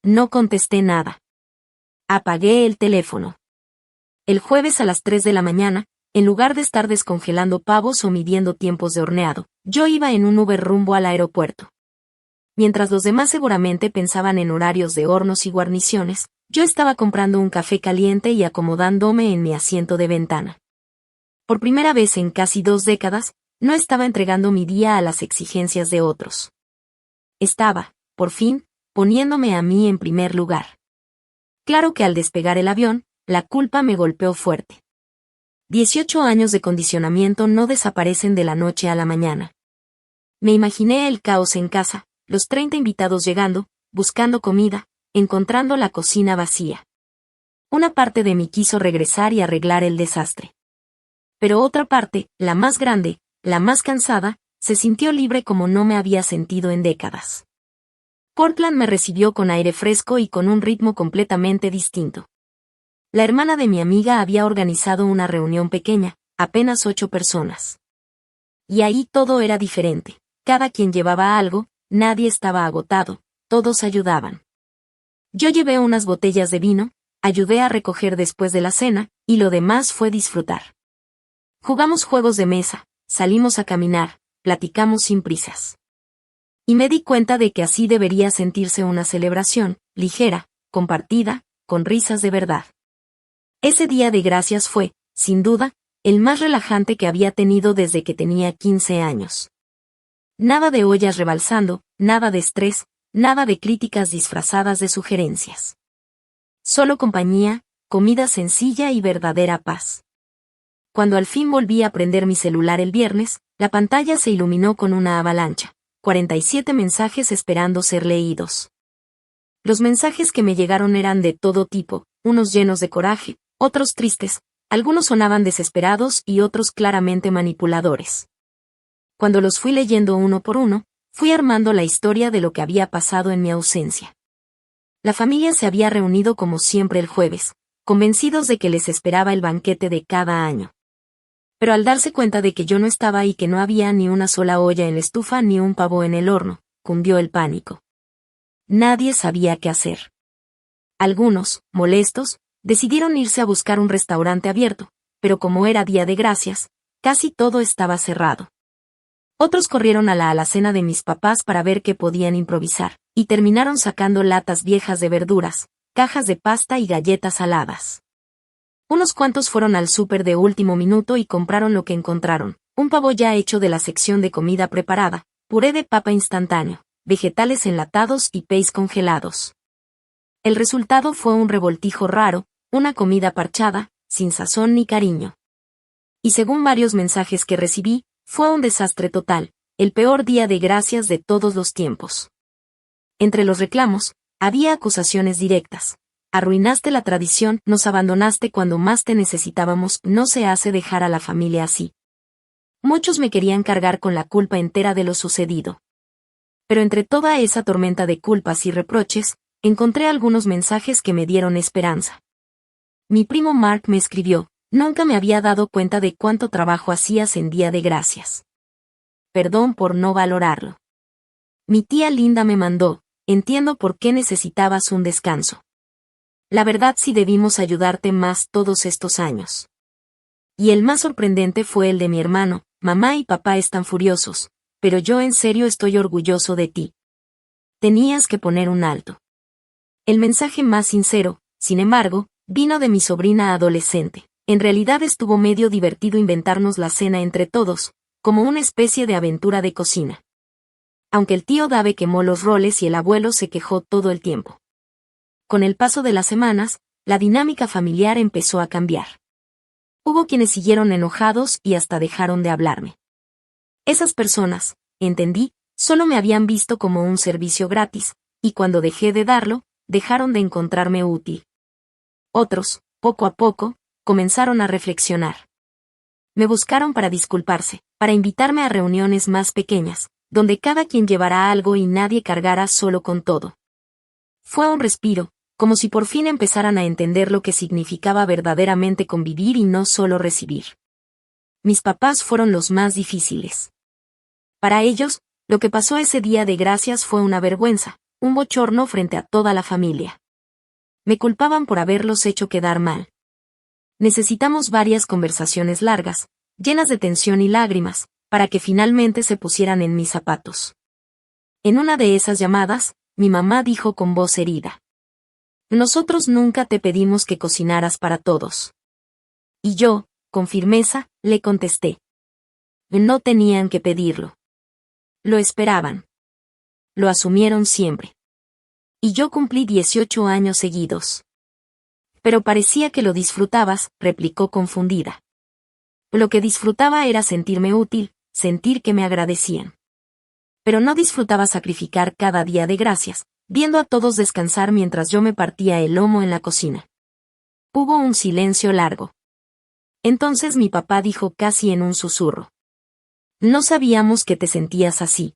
No contesté nada. Apagué el teléfono. El jueves a las 3 de la mañana, en lugar de estar descongelando pavos o midiendo tiempos de horneado, yo iba en un Uber rumbo al aeropuerto. Mientras los demás seguramente pensaban en horarios de hornos y guarniciones, yo estaba comprando un café caliente y acomodándome en mi asiento de ventana. Por primera vez en casi 2 décadas, No estaba entregando mi día a las exigencias de otros. Estaba, por fin, poniéndome a mí en primer lugar. Claro que al despegar el avión, la culpa me golpeó fuerte. 18 años de condicionamiento no desaparecen de la noche a la mañana. Me imaginé el caos en casa, los 30 invitados llegando, buscando comida, encontrando la cocina vacía. Una parte de mí quiso regresar y arreglar el desastre. Pero otra parte, la más grande, la más cansada, se sintió libre como no me había sentido en décadas. Portland me recibió con aire fresco y con un ritmo completamente distinto. La hermana de mi amiga había organizado una reunión pequeña, apenas 8 personas. Y ahí todo era diferente. Cada quien llevaba algo, nadie estaba agotado, todos ayudaban. Yo llevé unas botellas de vino, ayudé a recoger después de la cena, y lo demás fue disfrutar. Jugamos juegos de mesa, salimos a caminar, platicamos sin prisas. Y me di cuenta de que así debería sentirse una celebración, ligera, compartida, con risas de verdad. Ese día de gracias fue, sin duda, el más relajante que había tenido desde que tenía 15 años. Nada de ollas rebalsando, nada de estrés, nada de críticas disfrazadas de sugerencias. Solo compañía, comida sencilla y verdadera paz. Cuando al fin volví a prender mi celular el viernes, la pantalla se iluminó con una avalancha, 47 mensajes esperando ser leídos. Los mensajes que me llegaron eran de todo tipo, unos llenos de coraje, otros tristes, algunos sonaban desesperados y otros claramente manipuladores. Cuando los fui leyendo uno por uno, fui armando la historia de lo que había pasado en mi ausencia. La familia se había reunido como siempre el jueves, convencidos de que les esperaba el banquete de cada año. Pero al darse cuenta de que yo no estaba y que no había ni una sola olla en la estufa ni un pavo en el horno, cundió el pánico. Nadie sabía qué hacer. Algunos, molestos, decidieron irse a buscar un restaurante abierto, pero como era Día de Gracias, casi todo estaba cerrado. Otros corrieron a la alacena de mis papás para ver qué podían improvisar, y terminaron sacando latas viejas de verduras, cajas de pasta y galletas saladas. Unos cuantos fueron al súper de último minuto y compraron lo que encontraron, un pavo ya hecho de la sección de comida preparada, puré de papa instantáneo, vegetales enlatados y peis congelados. El resultado fue un revoltijo raro, una comida parchada, sin sazón ni cariño. Y según varios mensajes que recibí, fue un desastre total, el peor día de gracias de todos los tiempos. Entre los reclamos, había acusaciones directas. Arruinaste la tradición, nos abandonaste cuando más te necesitábamos, no se hace dejar a la familia así. Muchos me querían cargar con la culpa entera de lo sucedido. Pero entre toda esa tormenta de culpas y reproches, encontré algunos mensajes que me dieron esperanza. Mi primo Mark me escribió: nunca me había dado cuenta de cuánto trabajo hacías en Día de Gracias. Perdón por no valorarlo. Mi tía Linda me mandó: entiendo por qué necesitabas un descanso. La verdad sí debimos ayudarte más todos estos años. Y el más sorprendente fue el de mi hermano: mamá y papá están furiosos, pero yo en serio estoy orgulloso de ti. Tenías que poner un alto. El mensaje más sincero, sin embargo, vino de mi sobrina adolescente. En realidad estuvo medio divertido inventarnos la cena entre todos, como una especie de aventura de cocina. Aunque el tío Dave quemó los roles y el abuelo se quejó todo el tiempo. Con el paso de las semanas, la dinámica familiar empezó a cambiar. Hubo quienes siguieron enojados y hasta dejaron de hablarme. Esas personas, entendí, solo me habían visto como un servicio gratis, y cuando dejé de darlo, dejaron de encontrarme útil. Otros, poco a poco, comenzaron a reflexionar. Me buscaron para disculparse, para invitarme a reuniones más pequeñas, donde cada quien llevara algo y nadie cargara solo con todo. Fue un respiro, como si por fin empezaran a entender lo que significaba verdaderamente convivir y no solo recibir. Mis papás fueron los más difíciles. Para ellos, lo que pasó ese Día de Gracias fue una vergüenza, un bochorno frente a toda la familia. Me culpaban por haberlos hecho quedar mal. Necesitamos varias conversaciones largas, llenas de tensión y lágrimas, para que finalmente se pusieran en mis zapatos. En una de esas llamadas, mi mamá dijo con voz herida: nosotros nunca te pedimos que cocinaras para todos. Y yo, con firmeza, le contesté: No tenían que pedirlo. Lo esperaban. Lo asumieron siempre. Y yo cumplí 18 años seguidos. Pero parecía que lo disfrutabas, replicó confundida. Lo que disfrutaba era sentirme útil, sentir que me agradecían. Pero no disfrutaba sacrificar cada día de gracias, viendo a todos descansar mientras yo me partía el lomo en la cocina. Hubo un silencio largo. Entonces mi papá dijo casi en un susurro. No sabíamos que te sentías así.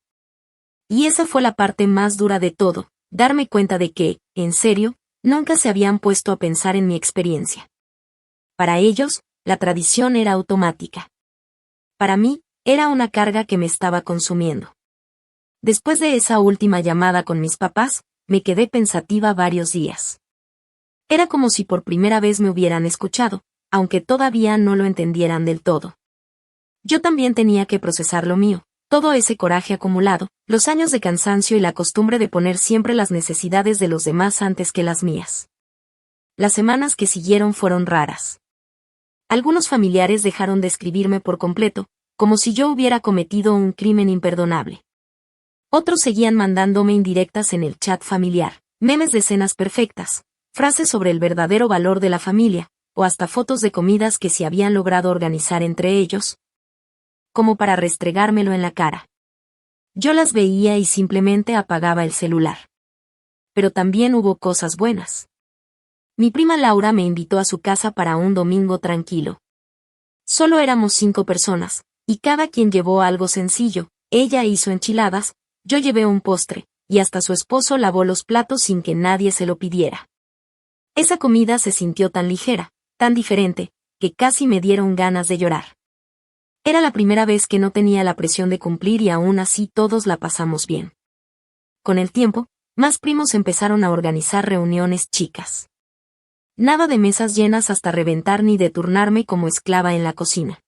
Y esa fue la parte más dura de todo, darme cuenta de que, en serio, nunca se habían puesto a pensar en mi experiencia. Para ellos, la tradición era automática. Para mí, era una carga que me estaba consumiendo. Después de esa última llamada con mis papás, me quedé pensativa varios días. Era como si por primera vez me hubieran escuchado, aunque todavía no lo entendieran del todo. Yo también tenía que procesar lo mío, todo ese coraje acumulado, los años de cansancio y la costumbre de poner siempre las necesidades de los demás antes que las mías. Las semanas que siguieron fueron raras. Algunos familiares dejaron de escribirme por completo, como si yo hubiera cometido un crimen imperdonable. Otros seguían mandándome indirectas en el chat familiar, memes de escenas perfectas, frases sobre el verdadero valor de la familia, o hasta fotos de comidas que se habían logrado organizar entre ellos, como para restregármelo en la cara. Yo las veía y simplemente apagaba el celular. Pero también hubo cosas buenas. Mi prima Laura me invitó a su casa para un domingo tranquilo. Solo éramos 5 personas, y cada quien llevó algo sencillo. Ella hizo enchiladas, yo llevé un postre, y hasta su esposo lavó los platos sin que nadie se lo pidiera. Esa comida se sintió tan ligera, tan diferente, que casi me dieron ganas de llorar. Era la primera vez que no tenía la presión de cumplir y aún así todos la pasamos bien. Con el tiempo, más primos empezaron a organizar reuniones chicas. Nada de mesas llenas hasta reventar ni de turnarme como esclava en la cocina.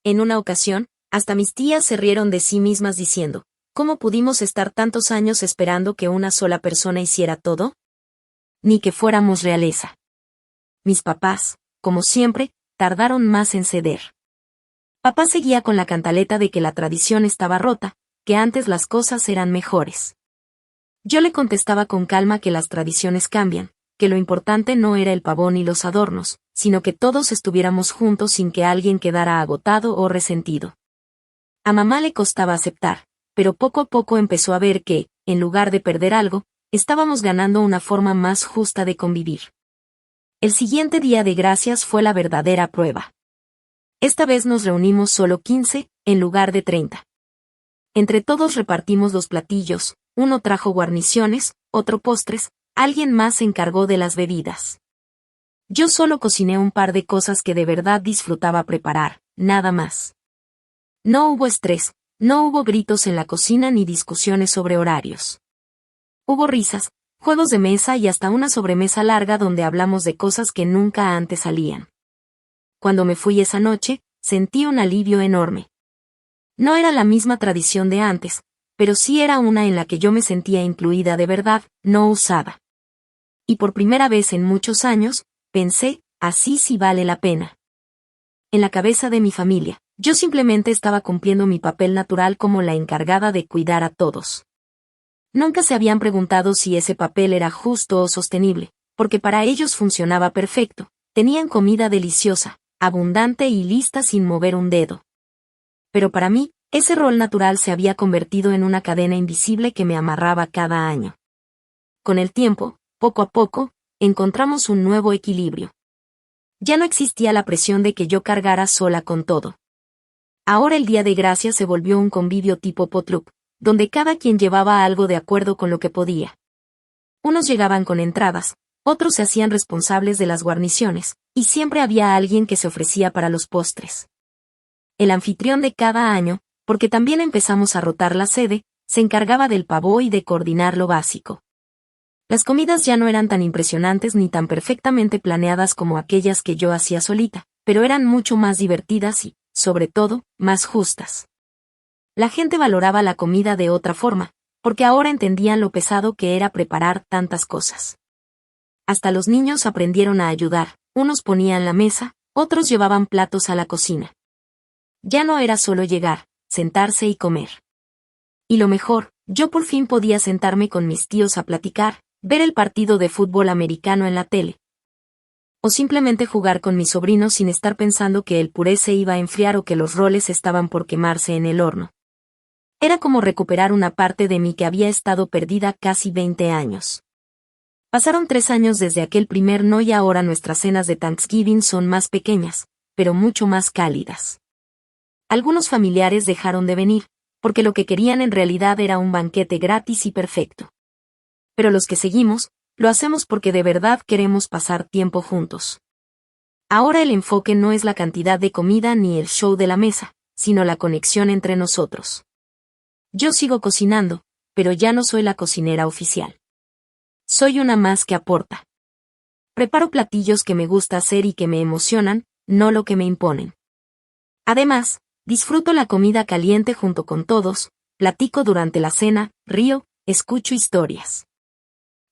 En una ocasión, hasta mis tías se rieron de sí mismas diciendo, ¿cómo pudimos estar tantos años esperando que una sola persona hiciera todo? Ni que fuéramos realeza. Mis papás, como siempre, tardaron más en ceder. Papá seguía con la cantaleta de que la tradición estaba rota, que antes las cosas eran mejores. Yo le contestaba con calma que las tradiciones cambian, que lo importante no era el pavón y los adornos, sino que todos estuviéramos juntos sin que alguien quedara agotado o resentido. A mamá le costaba aceptar, pero poco a poco empezó a ver que, en lugar de perder algo, estábamos ganando una forma más justa de convivir. El siguiente día de gracias fue la verdadera prueba. Esta vez nos reunimos solo 15, en lugar de 30. Entre todos repartimos los platillos, uno trajo guarniciones, otro postres, alguien más se encargó de las bebidas. Yo solo cociné un par de cosas que de verdad disfrutaba preparar, nada más. No hubo estrés, no hubo gritos en la cocina ni discusiones sobre horarios. Hubo risas, juegos de mesa y hasta una sobremesa larga donde hablamos de cosas que nunca antes salían. Cuando me fui esa noche, sentí un alivio enorme. No era la misma tradición de antes, pero sí era una en la que yo me sentía incluida de verdad, no usada. Y por primera vez en muchos años, pensé, así sí vale la pena. En la cabeza de mi familia, yo simplemente estaba cumpliendo mi papel natural como la encargada de cuidar a todos. Nunca se habían preguntado si ese papel era justo o sostenible, porque para ellos funcionaba perfecto, tenían comida deliciosa, abundante y lista sin mover un dedo. Pero para mí, ese rol natural se había convertido en una cadena invisible que me amarraba cada año. Con el tiempo, poco a poco, encontramos un nuevo equilibrio. Ya no existía la presión de que yo cargara sola con todo. Ahora el Día de Gracias se volvió un convivio tipo potluck, donde cada quien llevaba algo de acuerdo con lo que podía. Unos llegaban con entradas, otros se hacían responsables de las guarniciones, y siempre había alguien que se ofrecía para los postres. El anfitrión de cada año, porque también empezamos a rotar la sede, se encargaba del pavó y de coordinar lo básico. Las comidas ya no eran tan impresionantes ni tan perfectamente planeadas como aquellas que yo hacía solita, pero eran mucho más divertidas y, sobre todo, más justas. La gente valoraba la comida de otra forma, porque ahora entendían lo pesado que era preparar tantas cosas. Hasta los niños aprendieron a ayudar, unos ponían la mesa, otros llevaban platos a la cocina. Ya no era solo llegar, sentarse y comer. Y lo mejor, yo por fin podía sentarme con mis tíos a platicar, ver el partido de fútbol americano en la tele. O simplemente jugar con mis sobrinos sin estar pensando que el puré se iba a enfriar o que los roles estaban por quemarse en el horno. Era como recuperar una parte de mí que había estado perdida casi 20 años. Pasaron 3 años desde aquel primer no y ahora nuestras cenas de Thanksgiving son más pequeñas, pero mucho más cálidas. Algunos familiares dejaron de venir, porque lo que querían en realidad era un banquete gratis y perfecto. Pero los que seguimos, lo hacemos porque de verdad queremos pasar tiempo juntos. Ahora el enfoque no es la cantidad de comida ni el show de la mesa, sino la conexión entre nosotros. Yo sigo cocinando, pero ya no soy la cocinera oficial. Soy una más que aporta. Preparo platillos que me gusta hacer y que me emocionan, no lo que me imponen. Además, disfruto la comida caliente junto con todos, platico durante la cena, río, escucho historias.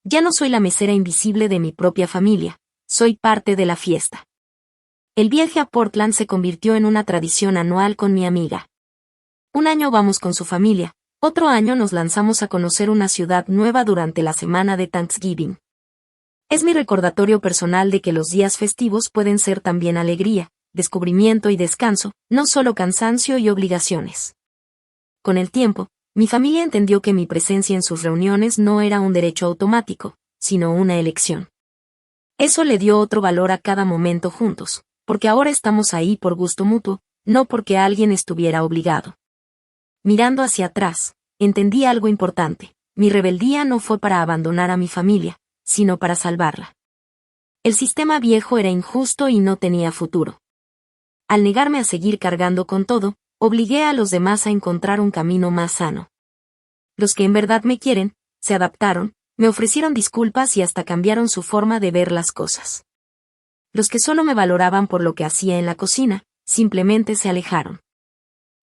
Ya no soy la mesera invisible de mi propia familia, soy parte de la fiesta. El viaje a Portland se convirtió en una tradición anual con mi amiga. Un año vamos con su familia, otro año nos lanzamos a conocer una ciudad nueva durante la semana de Thanksgiving. Es mi recordatorio personal de que los días festivos pueden ser también alegría, descubrimiento y descanso, no solo cansancio y obligaciones. Con el tiempo, mi familia entendió que mi presencia en sus reuniones no era un derecho automático, sino una elección. Eso le dio otro valor a cada momento juntos, porque ahora estamos ahí por gusto mutuo, no porque alguien estuviera obligado. Mirando hacia atrás, entendí algo importante. Mi rebeldía no fue para abandonar a mi familia, sino para salvarla. El sistema viejo era injusto y no tenía futuro. Al negarme a seguir cargando con todo, obligué a los demás a encontrar un camino más sano. Los que en verdad me quieren, se adaptaron, me ofrecieron disculpas y hasta cambiaron su forma de ver las cosas. Los que solo me valoraban por lo que hacía en la cocina, simplemente se alejaron.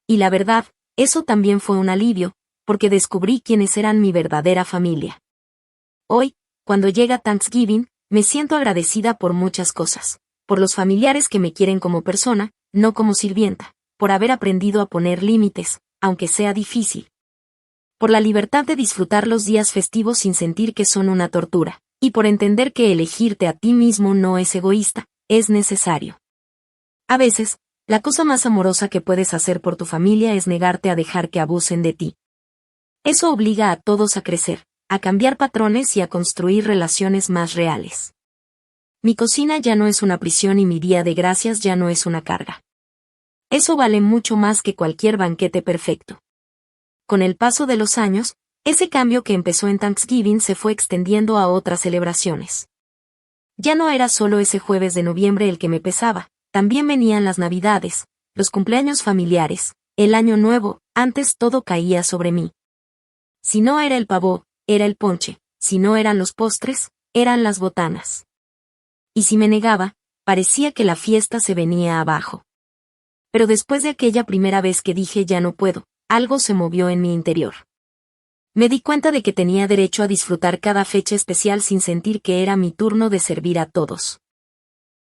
Y la verdad, eso también fue un alivio, porque descubrí quiénes eran mi verdadera familia. Hoy, cuando llega Thanksgiving, me siento agradecida por muchas cosas, por los familiares que me quieren como persona, no como sirvienta, por haber aprendido a poner límites, aunque sea difícil. Por la libertad de disfrutar los días festivos sin sentir que son una tortura, y por entender que elegirte a ti mismo no es egoísta, es necesario. A veces, la cosa más amorosa que puedes hacer por tu familia es negarte a dejar que abusen de ti. Eso obliga a todos a crecer, a cambiar patrones y a construir relaciones más reales. Mi cocina ya no es una prisión y mi día de gracias ya no es una carga. Eso vale mucho más que cualquier banquete perfecto. Con el paso de los años, ese cambio que empezó en Thanksgiving se fue extendiendo a otras celebraciones. Ya no era solo ese jueves de noviembre el que me pesaba, también venían las Navidades, los cumpleaños familiares, el Año Nuevo, antes todo caía sobre mí. Si no era el pavó, era el ponche, si no eran los postres, eran las botanas. Y si me negaba, parecía que la fiesta se venía abajo. Pero después de aquella primera vez que dije ya no puedo, algo se movió en mi interior. Me di cuenta de que tenía derecho a disfrutar cada fecha especial sin sentir que era mi turno de servir a todos.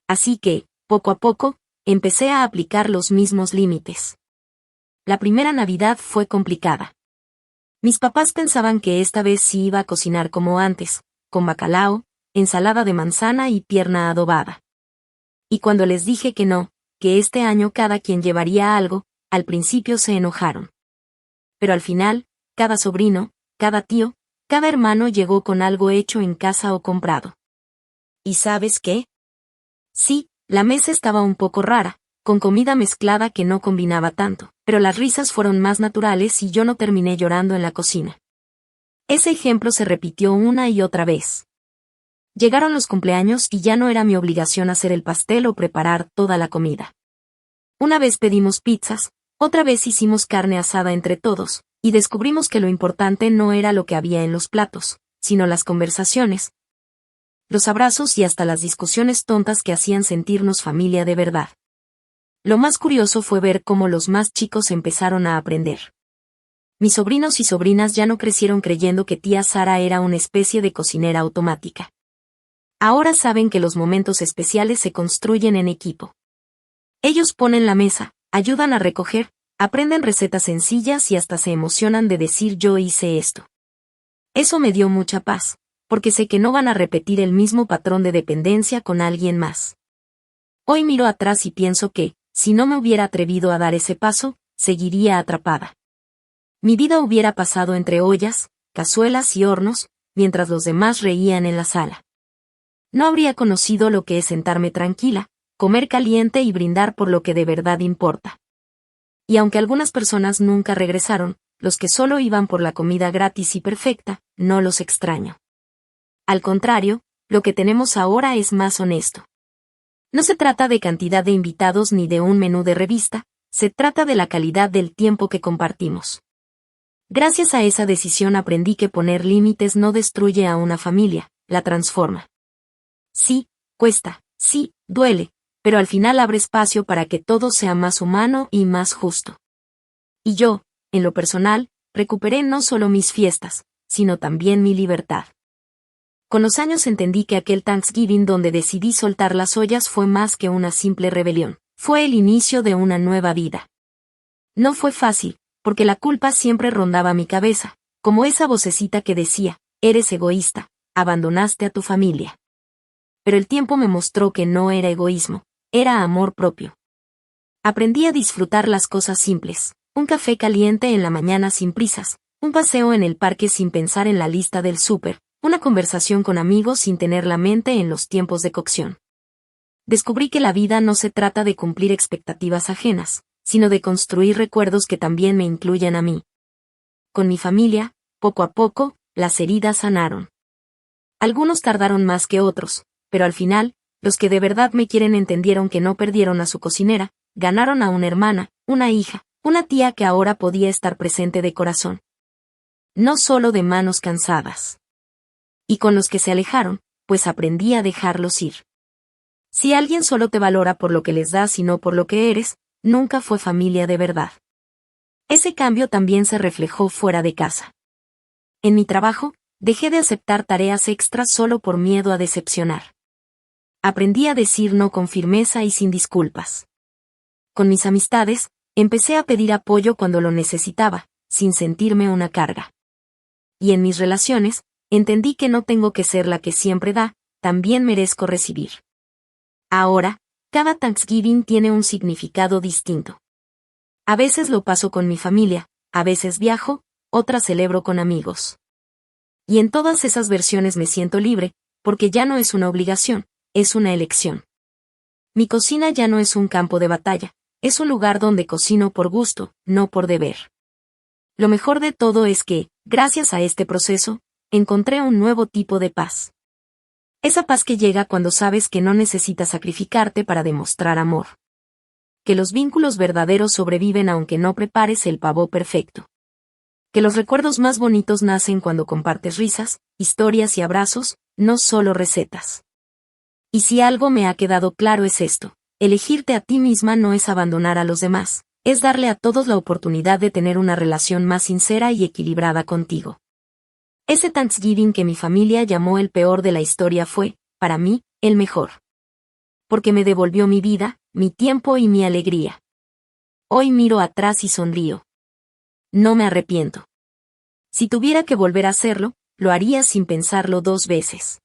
Así que, poco a poco, empecé a aplicar los mismos límites. La primera Navidad fue complicada. Mis papás pensaban que esta vez sí iba a cocinar como antes, con bacalao, ensalada de manzana y pierna adobada. Y cuando les dije que no, que este año cada quien llevaría algo, al principio se enojaron. Pero al final, cada sobrino, cada tío, cada hermano llegó con algo hecho en casa o comprado. ¿Y sabes qué? Sí, la mesa estaba un poco rara, con comida mezclada que no combinaba tanto, pero las risas fueron más naturales y yo no terminé llorando en la cocina. Ese ejemplo se repitió una y otra vez. Llegaron los cumpleaños y ya no era mi obligación hacer el pastel o preparar toda la comida. Una vez pedimos pizzas, otra vez hicimos carne asada entre todos, y descubrimos que lo importante no era lo que había en los platos, sino las conversaciones, los abrazos y hasta las discusiones tontas que hacían sentirnos familia de verdad. Lo más curioso fue ver cómo los más chicos empezaron a aprender. Mis sobrinos y sobrinas ya no crecieron creyendo que tía Sara era una especie de cocinera automática. Ahora saben que los momentos especiales se construyen en equipo. Ellos ponen la mesa, ayudan a recoger, aprenden recetas sencillas y hasta se emocionan de decir yo hice esto. Eso me dio mucha paz, porque sé que no van a repetir el mismo patrón de dependencia con alguien más. Hoy miro atrás y pienso que, si no me hubiera atrevido a dar ese paso, seguiría atrapada. Mi vida hubiera pasado entre ollas, cazuelas y hornos, mientras los demás reían en la sala. No habría conocido lo que es sentarme tranquila, comer caliente y brindar por lo que de verdad importa. Y aunque algunas personas nunca regresaron, los que solo iban por la comida gratis y perfecta, no los extraño. Al contrario, lo que tenemos ahora es más honesto. No se trata de cantidad de invitados ni de un menú de revista, se trata de la calidad del tiempo que compartimos. Gracias a esa decisión aprendí que poner límites no destruye a una familia, la transforma. Sí, cuesta, sí, duele, pero al final abre espacio para que todo sea más humano y más justo. Y yo, en lo personal, recuperé no solo mis fiestas, sino también mi libertad. Con los años entendí que aquel Thanksgiving donde decidí soltar las ollas fue más que una simple rebelión, fue el inicio de una nueva vida. No fue fácil, porque la culpa siempre rondaba mi cabeza, como esa vocecita que decía, eres egoísta, abandonaste a tu familia. Pero el tiempo me mostró que no era egoísmo, era amor propio. Aprendí a disfrutar las cosas simples, un café caliente en la mañana sin prisas, un paseo en el parque sin pensar en la lista del súper, una conversación con amigos sin tener la mente en los tiempos de cocción. Descubrí que la vida no se trata de cumplir expectativas ajenas, sino de construir recuerdos que también me incluyan a mí. Con mi familia, poco a poco, las heridas sanaron. Algunos tardaron más que otros, pero al final, los que de verdad me quieren entendieron que no perdieron a su cocinera, ganaron a una hermana, una hija, una tía que ahora podía estar presente de corazón. No solo de manos cansadas. Y con los que se alejaron, pues aprendí a dejarlos ir. Si alguien solo te valora por lo que les das y no por lo que eres, nunca fue familia de verdad. Ese cambio también se reflejó fuera de casa. En mi trabajo, dejé de aceptar tareas extras solo por miedo a decepcionar. Aprendí a decir no con firmeza y sin disculpas. Con mis amistades, empecé a pedir apoyo cuando lo necesitaba, sin sentirme una carga. Y en mis relaciones, entendí que no tengo que ser la que siempre da, también merezco recibir. Ahora, cada Thanksgiving tiene un significado distinto. A veces lo paso con mi familia, a veces viajo, otras celebro con amigos. Y en todas esas versiones me siento libre, porque ya no es una obligación, es una elección. Mi cocina ya no es un campo de batalla, es un lugar donde cocino por gusto, no por deber. Lo mejor de todo es que, gracias a este proceso, encontré un nuevo tipo de paz. Esa paz que llega cuando sabes que no necesitas sacrificarte para demostrar amor. Que los vínculos verdaderos sobreviven aunque no prepares el pavó perfecto. Que los recuerdos más bonitos nacen cuando compartes risas, historias y abrazos, no solo recetas. Y si algo me ha quedado claro es esto, elegirte a ti misma no es abandonar a los demás, es darle a todos la oportunidad de tener una relación más sincera y equilibrada contigo. Ese Thanksgiving que mi familia llamó el peor de la historia fue, para mí, el mejor. Porque me devolvió mi vida, mi tiempo y mi alegría. Hoy miro atrás y sonrío. No me arrepiento. Si tuviera que volver a hacerlo, lo haría sin pensarlo 2 veces.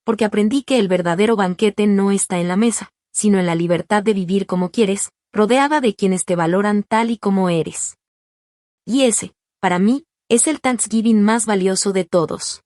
Porque aprendí que el verdadero banquete no está en la mesa, sino en la libertad de vivir como quieres, rodeada de quienes te valoran tal y como eres. Y ese, para mí, es el Thanksgiving más valioso de todos.